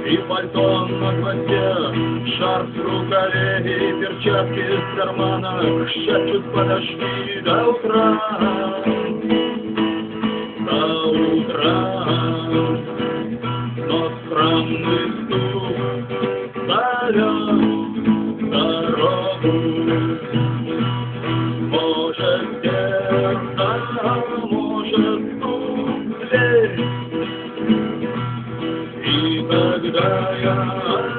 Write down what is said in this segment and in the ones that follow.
И пальто на гвозде, шарф в рукаве и перчатки в карманах шепчут подожди до утра, до утра. Но странный стук зовет дорогу. Может, сердце, может, стук дверь. И тогда я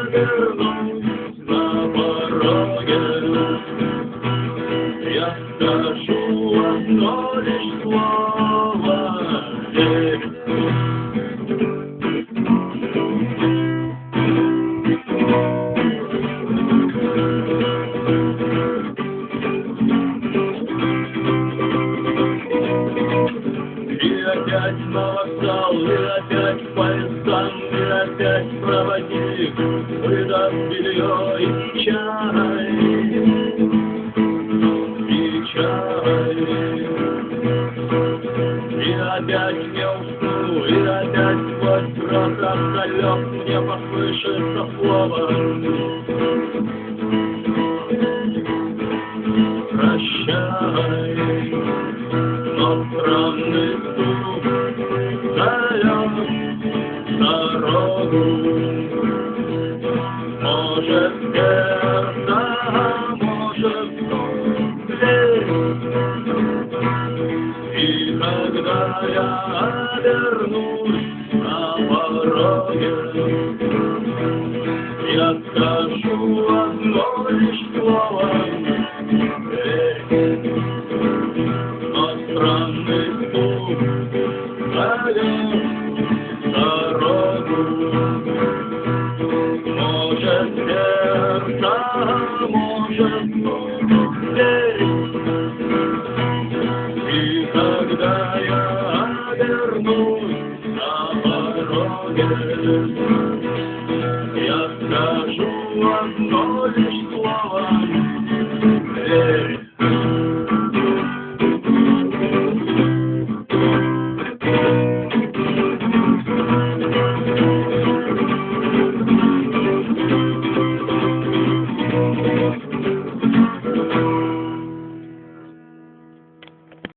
обернусь на пороге, я скажу одно лишь слово «дверь». И опять на вокзал, и опять в поездам, и опять проводник выдаст белье и чай, и чай. И опять не усну, и опять сквозь грохот колес мне послышится слово «Прощай». Но странный стук зовет дорогу. Может, сердце, может, стук дверь. И когда я обернусь на пороге, я скажу одно лишь слово «дверь». Странный стук зовет дорогу. Может, сердце, может, стук дверь. И когда я обернусь на пороге,